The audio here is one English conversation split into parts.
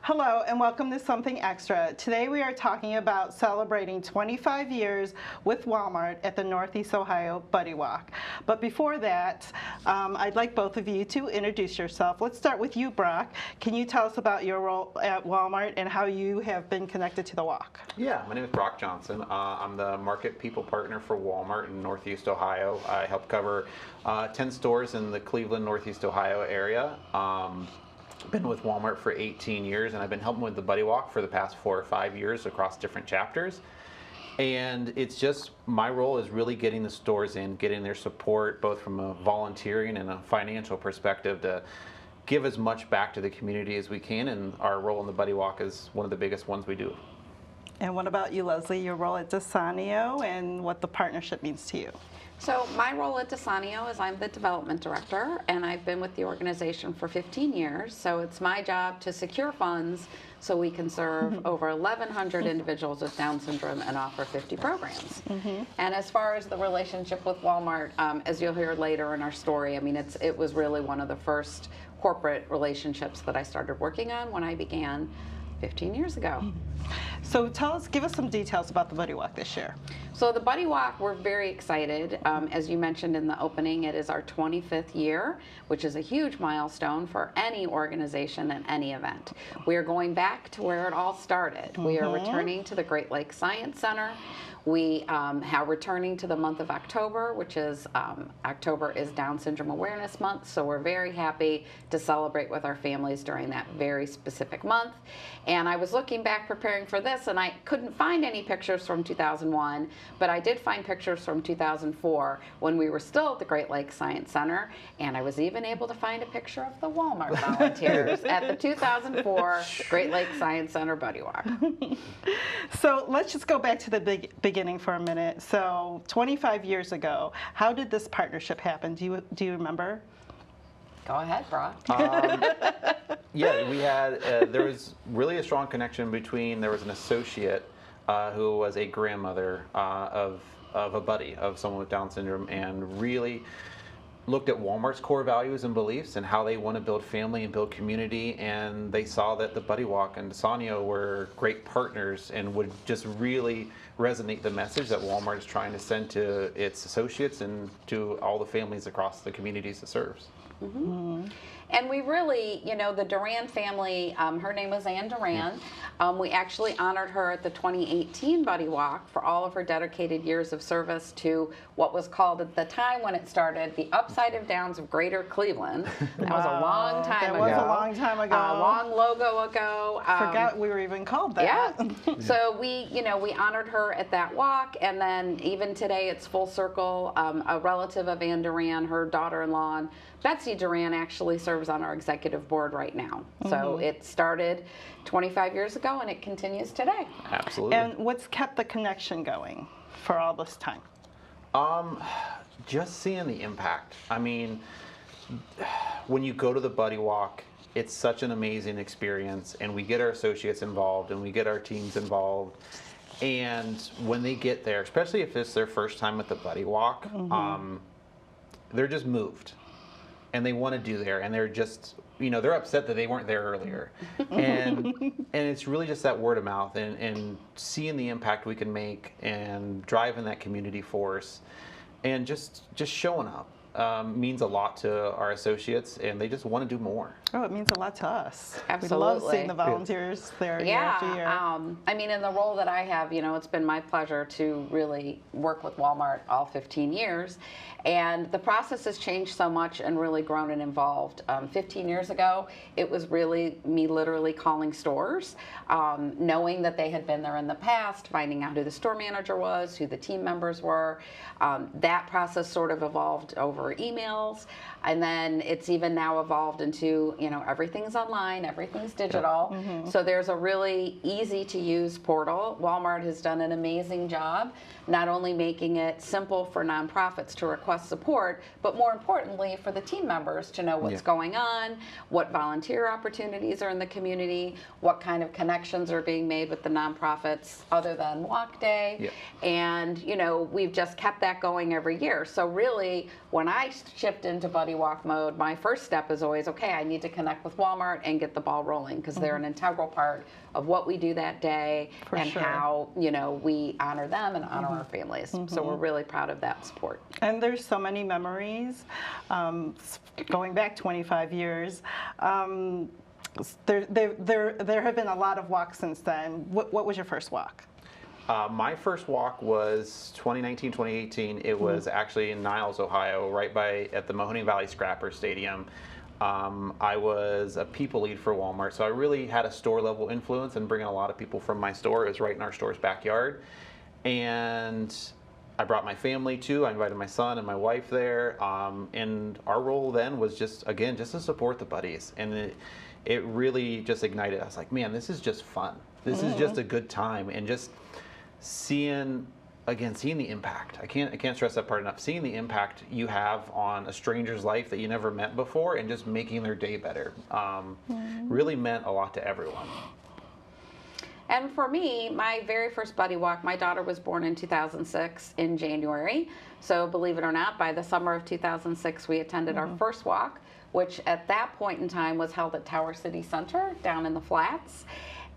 Hello and welcome to Something Extra. Today we are talking about celebrating 25 years with Walmart at the Northeast Ohio Buddy Walk. But before that, I'd like both of you to introduce yourself. Let's start with you, Brock. Can you tell us about your role at Walmart and how you have been connected to the walk? Yeah, my name is Brock Johnson. I'm the Market People Partner for Walmart in Northeast Ohio. I help cover 10 stores in the Cleveland, Northeast Ohio area. Been with Walmart for 18 years, and I've been helping with the Buddy Walk for the past 4 or 5 years across different chapters. And it's just, my role is really getting the stores in, getting their support, both from a volunteering and a financial perspective, to give as much back to the community as we can, and our role in the Buddy Walk is one of the biggest ones we do. And what about you, Leslie, your role at DSANEO and what the partnership means to you? So my role at DSANEO is I'm the development director, and I've been with the organization for 15 years. So it's my job to secure funds so we can serve over 1,100 individuals with Down syndrome and offer 50 programs. And as far as the relationship with Walmart, as you'll hear later in our story, I mean, it was really one of the first corporate relationships that I started working on when I began 15 years ago. So give us some details about the Buddy Walk this year. So the Buddy Walk, we're very excited. As you mentioned in the opening, it is our 25th year, which is a huge milestone for any organization and any event. We are going back to where it all started. We are returning to the Great Lakes Science Center. We are returning to the month of October, which is, October is Down Syndrome Awareness Month, so we're very happy to celebrate with our families during that very specific month. And I was looking back preparing for this, and I couldn't find any pictures from 2001, but I did find pictures from 2004 when we were still at the Great Lakes Science Center, and I was even able to find a picture of the Walmart volunteers at the 2004 Great Lakes Science Center Buddy Walk. So let's just go back to the beginning for a minute. So 25 years ago, how did this partnership happen? Do you remember? Go ahead, Brock. Yeah, we had, there was really a strong connection between, there was an associate who was a grandmother of a buddy, of someone with Down syndrome, and really looked at Walmart's core values and beliefs and how they want to build family and build community, and they saw that the Buddy Walk and DSANEO were great partners and would just really resonate the message that Walmart is trying to send to its associates and to all the families across the communities it serves. And we really, you know, the Duran family, her name was Ann Duran. We actually honored her at the 2018 Buddy Walk for all of her dedicated years of service to what was called at the time when it started the Upside of Downs of Greater Cleveland. That was a long time ago. That was a long time ago. A long logo ago. Forgot we were even called that. Yeah. So we honored her at that walk, and then even today it's full circle. A relative of Ann Duran, her daughter-in-law, Betsy Duran, actually serves on our executive board right now. So it started 25 years ago and it continues today. Absolutely. And what's kept the connection going for all this time? Just seeing the impact. I mean, when you go to the Buddy Walk, it's such an amazing experience, and we get our associates involved and we get our teams involved. And when they get there, especially if it's their first time at the Buddy Walk, they're just moved. And they want to do there, and they're just, you know, they're upset that they weren't there earlier. And it's really just that word of mouth and seeing the impact we can make and driving that community force and just showing up means a lot to our associates, and they just want to do more. Oh, it means a lot to us. Absolutely. We love seeing the volunteers there year after year. I mean, in the role that I have, you know, it's been my pleasure to really work with Walmart all 15 years. And the process has changed so much and really grown and evolved. 15 years ago, it was really me literally calling stores, knowing that they had been there in the past, finding out who the store manager was, who the team members were. That process sort of evolved over emails. And then it's even now evolved into, you know, everything's online, everything's digital. So there's a really easy to use portal. Walmart has done an amazing job, not only making it simple for nonprofits to request support, but more importantly for the team members to know what's going on, what volunteer opportunities are in the community, what kind of connections are being made with the nonprofits other than Walk Day. And, you know, we've just kept that going every year. So really, when I shipped into Buddy buddy walk mode, my first step is always, okay, I need to connect with Walmart and get the ball rolling, because they're an integral part of what we do that day and sure. how, you know, we honor them and honor our families. So we're really proud of that support. And there's so many memories, going back 25 years. There have been a lot of walks since then. What was your first walk? My first walk was 2019, 2018. It was actually in Niles, Ohio, right at the Mahoning Valley Scrapper Stadium. I was a people lead for Walmart, so I really had a store level influence and bringing a lot of people from my store. It was right in our store's backyard. And I brought my family too. I invited my son and my wife there. And our role then was just to support the buddies. And it really just ignited. I was like, man, this is just fun. This is just a good time. And just seeing the impact. I can't stress that part enough. Seeing the impact you have on a stranger's life that you never met before and just making their day better really meant a lot to everyone. And for me, my very first buddy walk, my daughter was born in 2006 in January. So believe it or not, by the summer of 2006, we attended our first walk, which at that point in time was held at Tower City Center down in the Flats.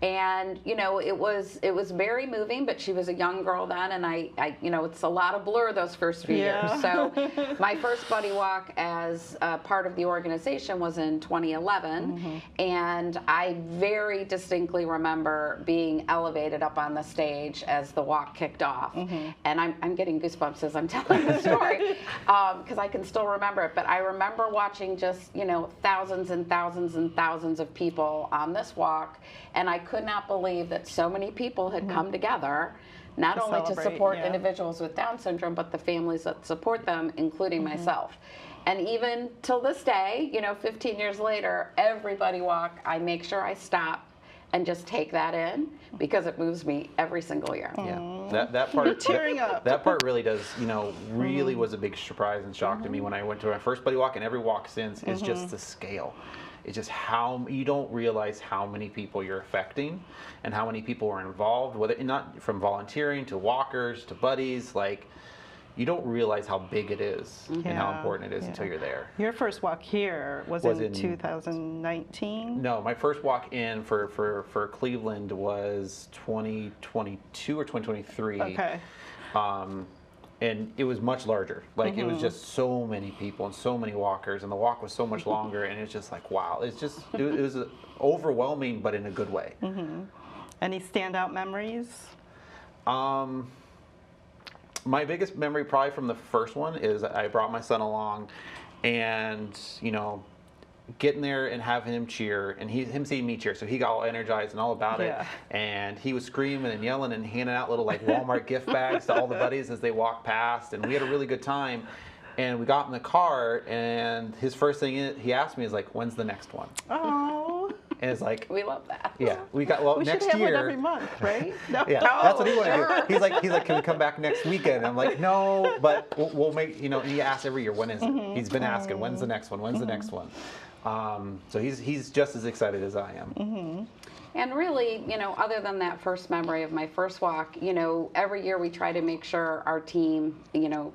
And, you know, it was very moving, but she was a young girl then, and I you know, it's a lot of blur those first few years. So my first buddy walk as part of the organization was in 2011, and I very distinctly remember being elevated up on the stage as the walk kicked off. And I'm getting goosebumps as I'm telling the story, because I can still remember it. But I remember watching just, you know, thousands and thousands and thousands of people on this walk, and I could not believe that so many people had come together, not only to support individuals with Down syndrome, but the families that support them, including myself. And even till this day, you know, 15 years later, every buddy walk, I make sure I stop and just take that in, because it moves me every single year. Yeah, that part. Tearing up. That part really does, you know, really was a big surprise and shock to me when I went to my first buddy walk, and every walk since is just the scale. It's just how you don't realize how many people you're affecting and how many people are involved, whether not from volunteering to walkers to buddies. Like, you don't realize how big it is and how important it is until you're there. Your first walk here was in 2019? No, my first walk in for Cleveland was 2022 or 2023. Okay. And it was much larger. Like, it was just so many people and so many walkers, and the walk was so much longer, and it's just like, wow. It's just, it was overwhelming, but in a good way. Any standout memories? My biggest memory probably from the first one is I brought my son along, and, you know, getting there and having him cheer, and him seeing me cheer, so he got all energized and all about it, and he was screaming and yelling and handing out little like Walmart gift bags to all the buddies as they walked past, and we had a really good time. And we got in the car, and his first thing he asked me is like, "When's the next one?" Oh. And it's like, We love that. yeah, we We next should have year. one every month, right? No. Yeah, that's what he wanted to do. He's like, can we come back next weekend? I'm like, no, but we'll make, you know, he asks every year, when is it? He's been asking, when's the next one? When's the next one? So he's just as excited as I am. And really, you know, other than that first memory of my first walk, you know, every year we try to make sure our team, you know,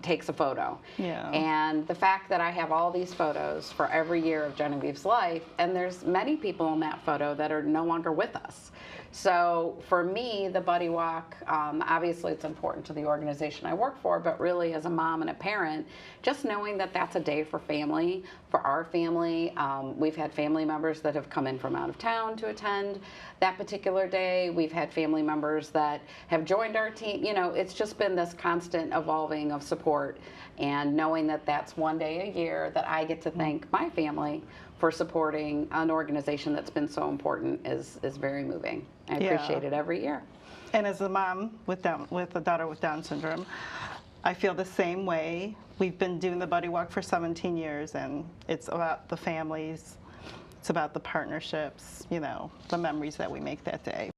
takes a photo. Yeah. And the fact that I have all these photos for every year of Genevieve's life, and there's many people in that photo that are no longer with us. So for me, the buddy walk, obviously it's important to the organization I work for, but really as a mom and a parent, just knowing that that's a day for family, for our family. We've had family members that have come in from out of town to attend that particular day. We've had family members that have joined our team. You know, it's just been this constant evolving of support, and knowing that that's one day a year that I get to thank my family for supporting an organization that's been so important is very moving. I appreciate it every year. And as a mom with a daughter with Down syndrome, I feel the same way. We've been doing the buddy walk for 17 years, and it's about the families, it's about the partnerships, you know, the memories that we make that day.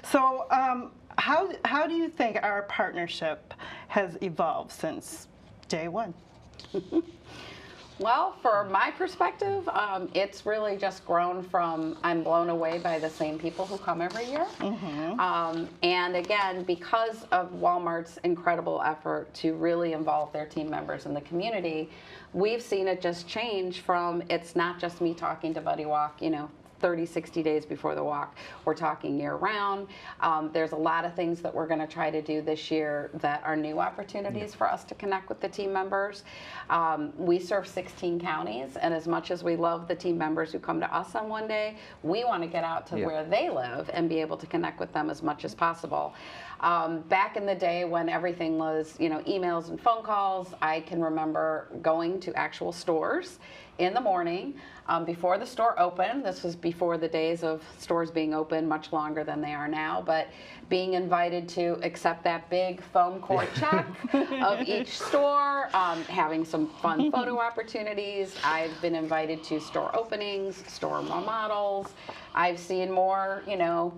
So how do you think our partnership has evolved since day one? Well, for my perspective, it's really just grown from, I'm blown away by the same people who come every year. And again, because of Walmart's incredible effort to really involve their team members in the community, we've seen it just change from, it's not just me talking to Buddy Walk, 30, 60 days before the walk. We're talking year round. There's a lot of things that we're going to try to do this year that are new opportunities for us to connect with the team members. We serve 16 counties, and as much as we love the team members who come to us on one day, we want to get out to where they live and be able to connect with them as much as possible. Back in the day when everything was, emails and phone calls, I can remember going to actual stores in the morning before the store opened. This was before the days of stores being open much longer than they are now, but being invited to accept that big foam core check of each store, having some fun photo opportunities. I've been invited to store openings, store remodels. I've seen more,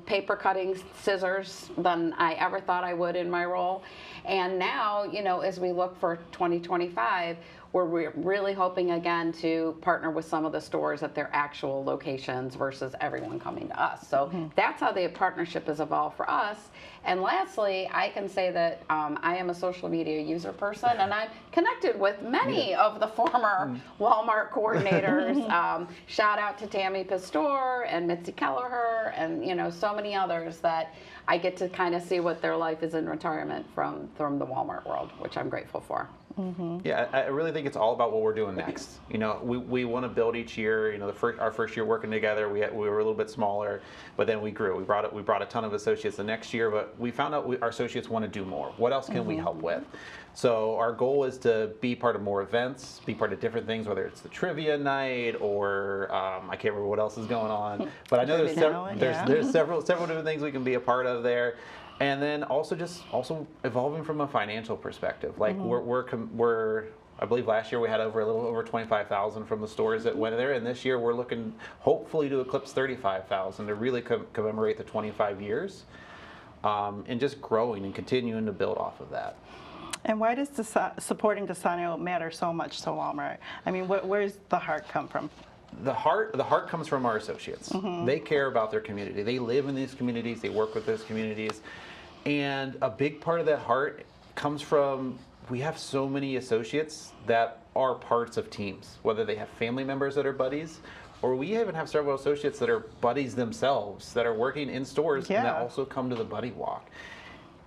paper cutting scissors than I ever thought I would in my role. And now, as we look for 2025, we're really hoping again to partner with some of the stores at their actual locations versus everyone coming to us. So that's how the partnership has evolved for us. And lastly, I can say that I am a social media user person, and I'm connected with many of the former Walmart coordinators. Shout out to Tammy Pastor and Mitzi Kelleher and so many others that I get to kind of see what their life is in retirement from the Walmart world, which I'm grateful for. Yeah, I really think it's all about what we're doing next. We want to build each year. Our first year working together, we were a little bit smaller, but then we grew. We brought a ton of associates the next year, but we found out our associates want to do more. What else can we help with? So our goal is to be part of more events, be part of different things, whether it's the trivia night or I can't remember what else is going on, but I know there's several different things we can be a part of there. And then also evolving from a financial perspective. Like we're I believe last year we had a little over 25,000 from the stores that went there, and this year we're looking hopefully to eclipse 35,000 to really commemorate the 25 years, and just growing and continuing to build off of that. And why does supporting DSANEO matter so much to Walmart? I mean, where's the heart come from? The heart comes from our associates. They care about their community. They live in these communities. They work with those communities. And a big part of that heart comes from, we have so many associates that are parts of teams, whether they have family members that are buddies, or we even have several associates that are buddies themselves that are working in stores and that also come to the Buddy Walk.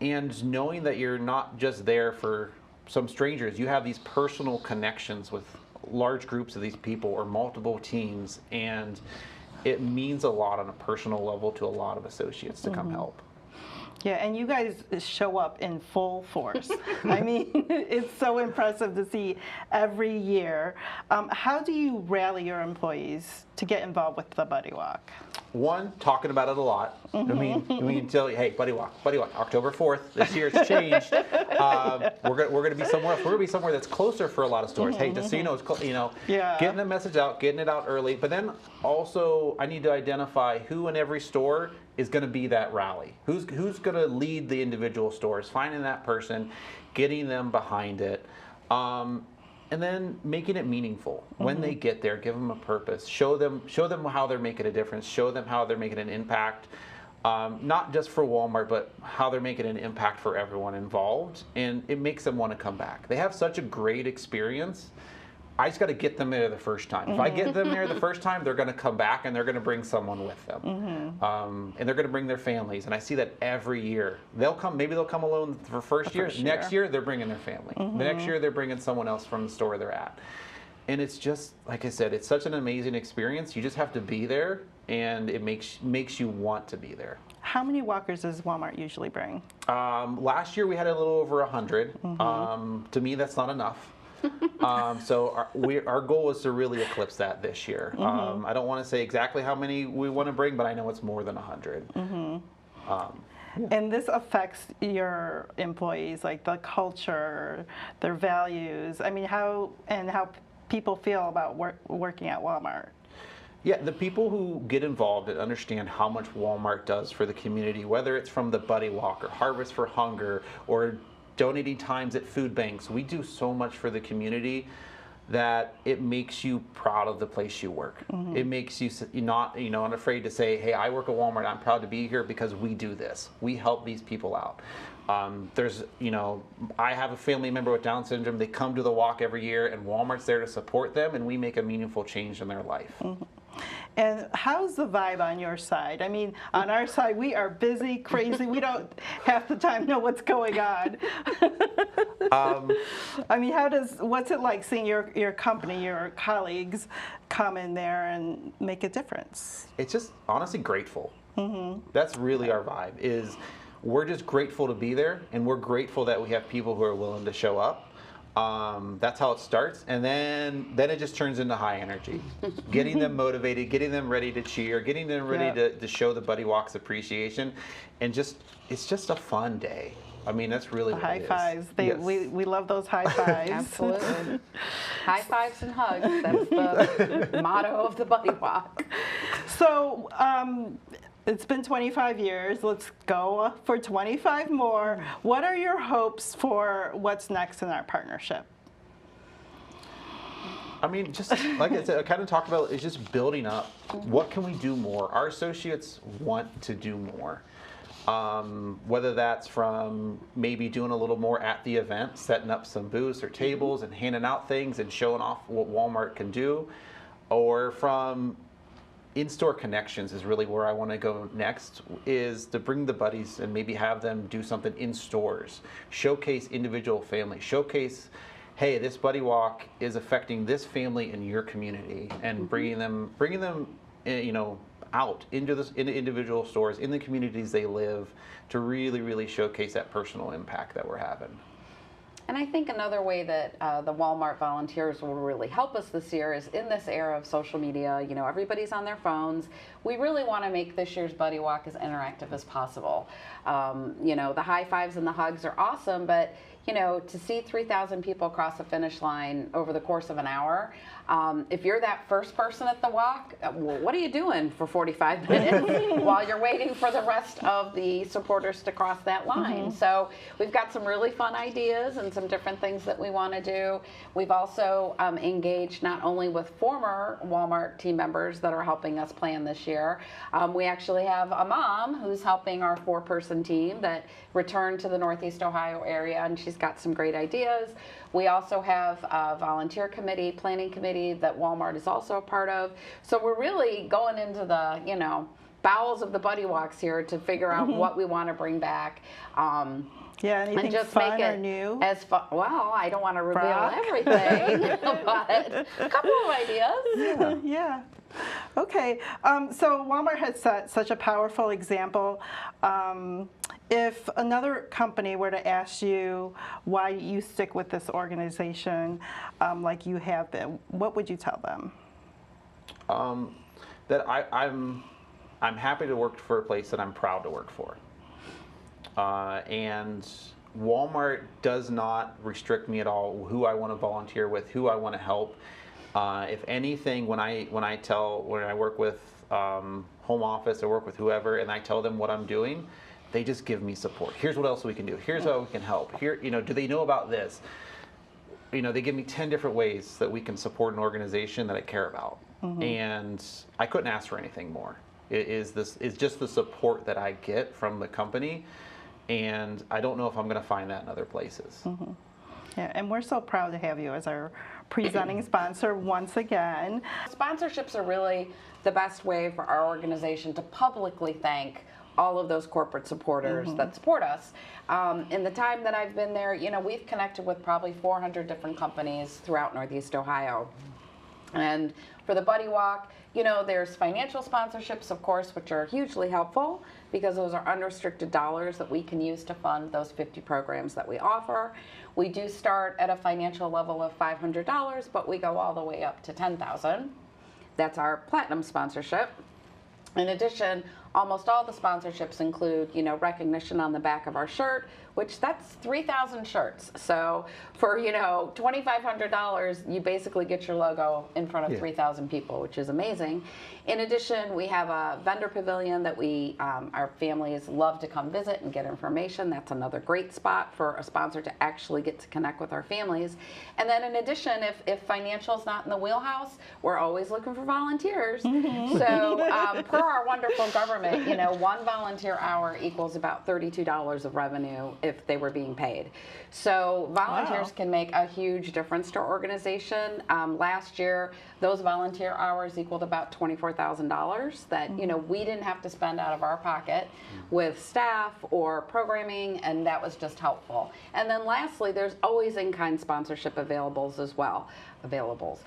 And knowing that you're not just there for some strangers, you have these personal connections with large groups of these people or multiple teams, and it means a lot on a personal level to a lot of associates to come help. Yeah, and you guys show up in full force. I mean, it's so impressive to see every year. How do you rally your employees to get involved with the Buddy Walk? One, talking about it a lot. I mean, tell you, hey, Buddy Walk, October 4th. This year it's changed. We're going to be somewhere else. We're going to be somewhere that's closer for a lot of stores. Hey, just so you know, getting the message out, getting it out early. But then also, I need to identify who in every store is going to be that rally. Who's going to lead the individual stores? Finding that person, getting them behind it. And then making it meaningful. When they get there, give them a purpose. Show them how they're making a difference. Show them how they're making an impact, not just for Walmart, but how they're making an impact for everyone involved. And it makes them want to come back. They have such a great experience. I just got to get them there the first time. If I get them there the first time, they're going to come back and they're going to bring someone with them. And they're going to bring their families. And I see that every year. Maybe they'll come alone for first year. Next year, they're bringing their family. The next year, they're bringing someone else from the store they're at. And it's just, like I said, it's such an amazing experience. You just have to be there, and it makes you want to be there. How many walkers does Walmart usually bring? Last year, we had a little over 100. To me, that's not enough. So our goal is to really eclipse that this year. I don't want to say exactly how many we want to bring, but I know it's more than 100. And this affects your employees, like the culture, their values. I mean, how people feel about working at Walmart. Yeah, the people who get involved and understand how much Walmart does for the community, whether it's from the Buddy Walk or Harvest for Hunger or donating times at food banks. We do so much for the community. that it makes you proud of the place you work. It makes you not unafraid to say, hey, I work at Walmart, I'm proud to be here because we do this. We help these people out. I have a family member with Down syndrome. They come to the walk every year, and Walmart's there to support them, and we make a meaningful change in their life. And how's the vibe on your side? I mean, on our side, we are busy, crazy. We don't half the time know what's going on. I mean, what's it like seeing your company, your colleagues come in there and make a difference? It's just honestly grateful. That's really our vibe, is we're just grateful to be there, and we're grateful that we have people who are willing to show up. That's how it starts, and then it just turns into high energy. Getting them motivated, getting them ready to cheer, getting them ready to show the Buddy Walk's appreciation, and it's just a fun day. I mean, that's really what high it is. fives. Yes. We love those high fives. Absolutely. High fives and hugs. That's the motto of the Buddy Walk. So, it's been 25 years. Let's go for 25 more. What are your hopes for what's next in our partnership? I mean, just like I said, I kind of talked about, it's just building up. What can we do more? Our associates want to do more. Whether that's from maybe doing a little more at the event, setting up some booths or tables and handing out things and showing off what Walmart can do, or from in-store connections is really where I want to go next, is to bring the buddies and maybe have them do something in stores, showcase individual families, showcase, hey, this Buddy Walk is affecting this family in your community, and bringing them out into individual stores in the communities they live, to really showcase that personal impact that we're having. And I think another way that the Walmart volunteers will really help us this year is in this era of social media. Everybody's on their phones. We really want to make this year's Buddy Walk as interactive as possible. The high fives and the hugs are awesome, but to see 3,000 people cross the finish line over the course of an hour, if you're that first person at the walk, what are you doing for 45 minutes while you're waiting for the rest of the supporters to cross that line? So we've got some really fun ideas and some different things that we want to do. We've also engaged not only with former Walmart team members that are helping us plan this year. We actually have a mom who's helping our 4-person team that returned to the Northeast Ohio area, and she's got some great ideas. We also have a volunteer committee, planning committee that Walmart is also a part of. So we're really going into the, bowels of the Buddy Walks here to figure out what we want to bring back. Anything and just fun make it or new? as fun. Well, I don't want to reveal Brock? everything, but a couple of ideas. Yeah. Okay. So Walmart has set such a powerful example. If another company were to ask you why you stick with this organization like you have been, what would you tell them? That I'm happy to work for a place that I'm proud to work for. And Walmart does not restrict me at all who I want to volunteer with, who I want to help. If anything, when I work with home office or work with whoever, and I tell them what I'm doing, they just give me support. Here's what else we can do. Here's how we can help. Here, do they know about this? They give me 10 different ways that we can support an organization that I care about, and I couldn't ask for anything more. Is just the support that I get from the company, and I don't know if I'm going to find that in other places. Yeah, and we're so proud to have you as our presenting sponsor once again. Sponsorships are really the best way for our organization to publicly thank all of those corporate supporters that support us. In the time that I've been there, we've connected with probably 400 different companies throughout Northeast Ohio. And for the Buddy Walk, there's financial sponsorships, of course, which are hugely helpful because those are unrestricted dollars that we can use to fund those 50 programs that we offer. We do start at a financial level of $500, but we go all the way up to $10,000. That's our platinum sponsorship. In addition, almost all the sponsorships include, you know, recognition on the back of our shirt, which that's 3,000 shirts. So for, you know, $2,500, you basically get your logo in front of 3,000 people, which is amazing. In addition, we have a vendor pavilion that we, our families love to come visit and get information. That's another great spot for a sponsor to actually get to connect with our families. And then in addition, if financial's not in the wheelhouse, we're always looking for volunteers. So per our wonderful government, you know, one volunteer hour equals about $32 of revenue if they were being paid. So volunteers can make a huge difference to our organization. Last year, those volunteer hours equaled about $24,000 that, you know, we didn't have to spend out of our pocket with staff or programming, and that was just helpful. And then lastly, there's always in-kind sponsorship availables as well. Available.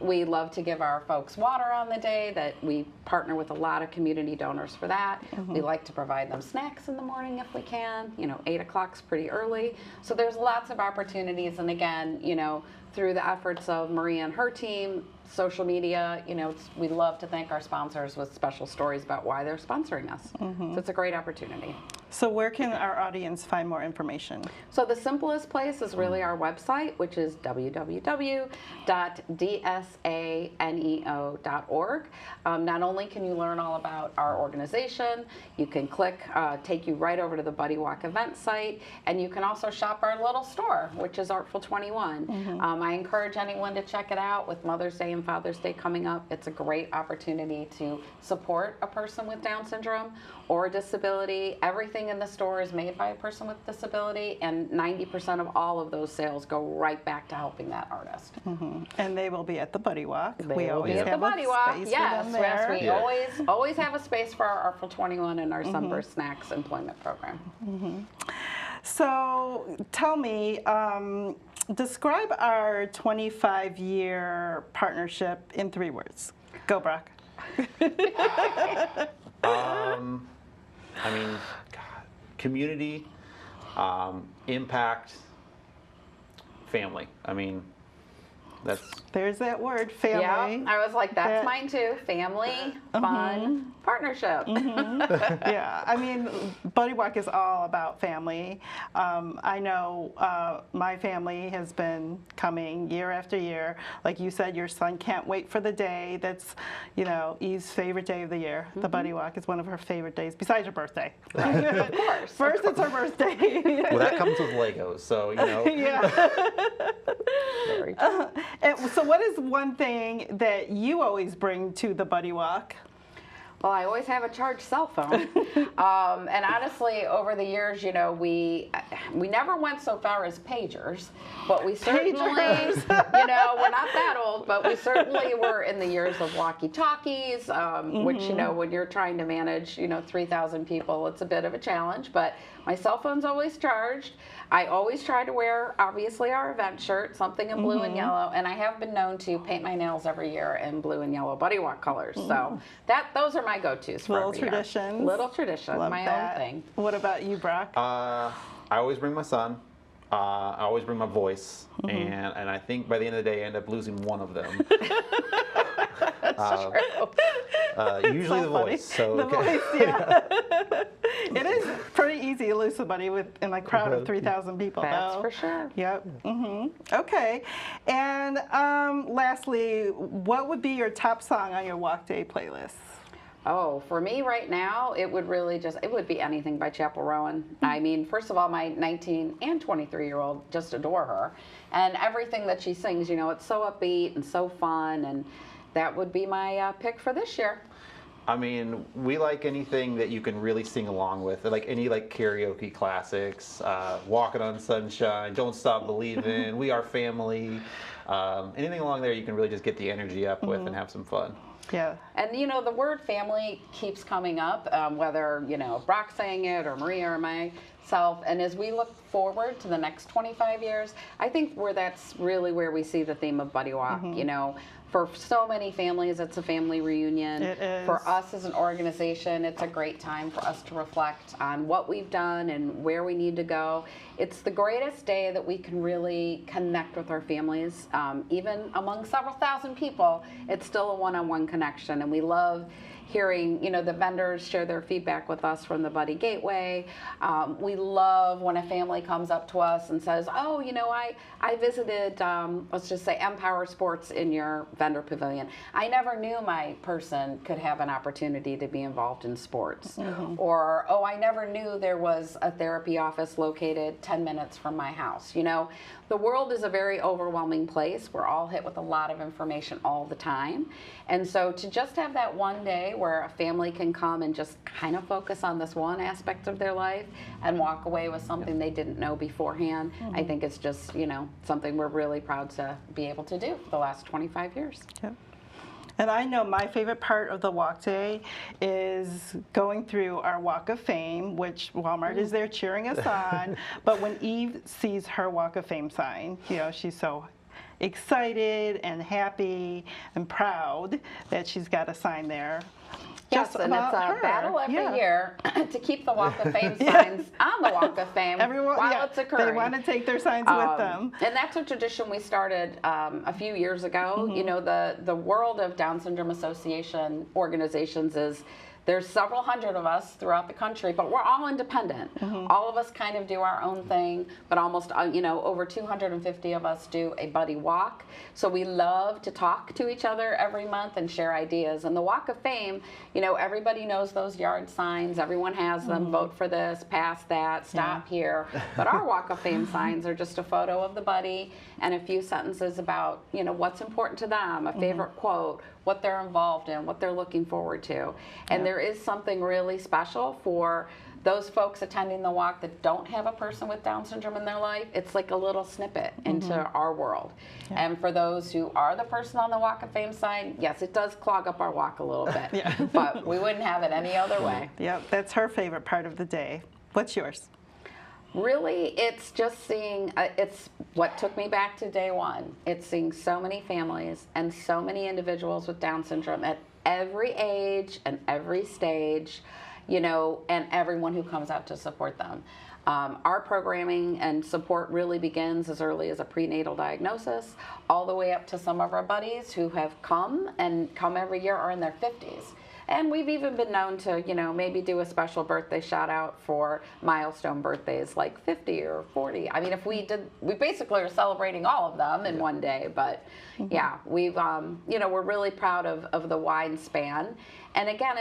We love to give our folks water on the day. That we partner with a lot of community donors for that. We like to provide them snacks in the morning if we can. You know, 8 o'clock's pretty early. So there's lots of opportunities. And again, you know, through the efforts of Maria and her team, social media, you know, we love to thank our sponsors with special stories about why they're sponsoring us. So it's a great opportunity. So where can our audience find more information? So the simplest place is really our website, which is www.DSANEO.org. Not only can you learn all about our organization, you can click, take you right over to the Buddy Walk event site, and you can also shop our little store, which is Artful 21. I encourage anyone to check it out with Mother's Day and Father's Day coming up. It's a great opportunity to support a person with Down syndrome or a disability. Everything in the store is made by a person with disability, and 90% of all of those sales go right back to helping that artist. And they will be at the Buddy Walk. We always have the Buddy Walk. Yes, we always have a space for our Artful 21 and our Sunburst Snacks employment program. So tell me, describe our 25-year partnership in 3 words. Go, Brock. I mean, God, community, impact, family. I mean, there's that word, family. Yeah, I was like, that's mine too. Family, fun, partnership. Yeah, I mean, Buddy Walk is all about family. I know my family has been coming year after year. Like you said, your son can't wait for the day. That's, you know, Eve's favorite day of the year. The Buddy Walk is one of her favorite days, besides her birthday. Of course. First, it's her birthday. well, that comes with Legos, so, you know. Yeah. Very true. And so what is one thing that you always bring to the Buddy Walk? Well, I always have a charged cell phone. And honestly, over the years, you know, we never went so far as pagers, but we certainly, you know, we're not that old, but we certainly were in the years of walkie-talkies, which, you know, when you're trying to manage, you know, 3,000 people, it's a bit of a challenge, but my cell phone's always charged. I always try to wear, obviously, our event shirt, something in blue and yellow, and I have been known to paint my nails every year in blue and yellow Buddy Walk colors. So those are my go-tos for every traditions. year. Little tradition, Love my that. own thing. What about you, Brock? I always bring my son. I always bring my voice, and I think by the end of the day, I end up losing one of them. That's true. Usually So the funny. voice. So The voice, yeah. It is pretty easy to lose somebody in a crowd of 3,000 people, That's though. for sure. Yep. Okay. And lastly, what would be your top song on your Walk Day playlist? Oh, for me right now, it would really it would be anything by Chapel Rowan. I mean, first of all, my 19 and 23-year-old just adore her. And everything that she sings, you know, it's so upbeat and so fun, and that would be my pick for this year. I mean, we like anything that you can really sing along with, like any karaoke classics, Walking on Sunshine, Don't Stop Believing, We Are Family, anything along there you can really just get the energy up with and have some fun. Yeah. And you know, the word family keeps coming up, whether, you know, Brock saying it or Maria or myself. And as we look forward to the next 25 years, I think that's really where we see the theme of Buddy Walk. You know, for so many families, it's a family reunion. It is. For us as an organization, it's a great time for us to reflect on what we've done and where we need to go. It's the greatest day that we can really connect with our families. Even among several thousand people, it's still a one-on-one connection, and we love hearing, the vendors share their feedback with us from the Buddy Gateway. We love when a family comes up to us and says, oh, I visited, let's just say Empower Sports in your vendor pavilion. I never knew my person could have an opportunity to be involved in sports. Or, oh, I never knew there was a therapy office located 10 minutes from my house. The world is a very overwhelming place. We're all hit with a lot of information all the time. And so to just have that one day where a family can come and just kind of focus on this one aspect of their life and walk away with something they didn't know beforehand, I think it's just, something we're really proud to be able to do for the last 25 years. Yep. And I know my favorite part of the walk day is going through our Walk of Fame, which Walmart is there cheering us on. But when Eve sees her Walk of Fame sign, she's so excited and happy and proud that she's got a sign there. Yes, and it's a battle every year to keep the Walk of Fame Yeah. signs on the Walk of Fame while it's occurring. They want to take their signs with them. And that's a tradition we started a few years ago. The world of Down Syndrome Association organizations there's several hundred of us throughout the country, but we're all independent. All of us kind of do our own thing, but almost, over 250 of us do a buddy walk. So we love to talk to each other every month and share ideas. And the Walk of Fame, everybody knows those yard signs. Everyone has them. Vote for this, pass that, stop here. But our Walk of Fame signs are just a photo of the buddy and a few sentences about, what's important to them, a favorite quote, what they're involved in, what they're looking forward to. And there is something really special for those folks attending the walk that don't have a person with Down syndrome in their life. It's like a little snippet into our world. And for those who are the person on the Walk of Fame sign, yes, it does clog up our walk a little bit, but we wouldn't have it any other way. Yep, that's her favorite part of the day. What's yours? Really, it's just seeing, it's what took me back to day one. It's seeing so many families and so many individuals with Down syndrome at every age and every stage, and everyone who comes out to support them. Our programming and support really begins as early as a prenatal diagnosis, all the way up to some of our buddies who have come every year are in their 50s. And we've even been known to, maybe do a special birthday shout out for milestone birthdays like 50 or 40. I mean, if we did, we basically are celebrating all of them in one day. But yeah, we've, we're really proud of the wide span. And again,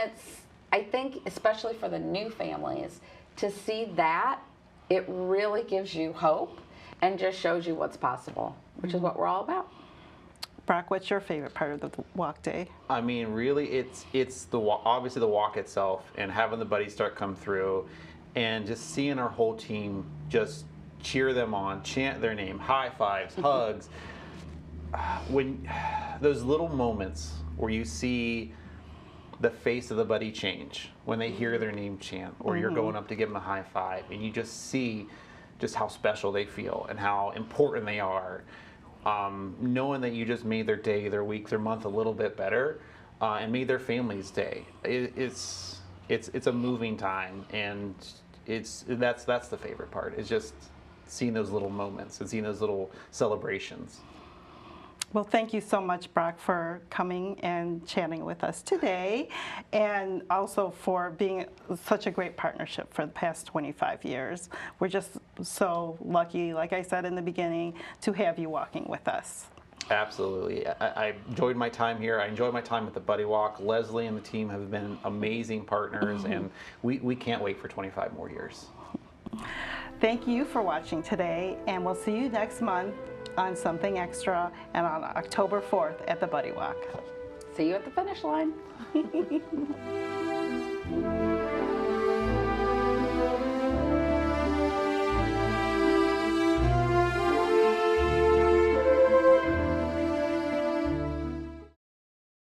I think, especially for the new families, to see that, it really gives you hope and just shows you what's possible, which is what we're all about. Brock, what's your favorite part of the walk day? I mean, really, it's obviously the walk itself and having the buddies start come through and just seeing our whole team just cheer them on, chant their name, high fives, hugs. When those little moments where you see the face of the buddy change when they hear their name chant, or you're going up to give them a high five, and you just see just how special they feel and how important they are. Knowing that you just made their day, their week, their month a little bit better, and made their family's day. It's a moving time, and that's the favorite part. Is just seeing those little moments and seeing those little celebrations. Well, thank you so much, Brock, for coming and chatting with us today, and also for being such a great partnership for the past 25 years. We're just so lucky, like I said in the beginning, to have you walking with us. Absolutely. I enjoyed my time here. I enjoyed my time at the Buddy Walk. Leslie and the team have been amazing partners, and we can't wait for 25 more years. Thank you for watching today, and we'll see you next month on Something Extra and on October 4th at the Buddy Walk. See you at the finish line.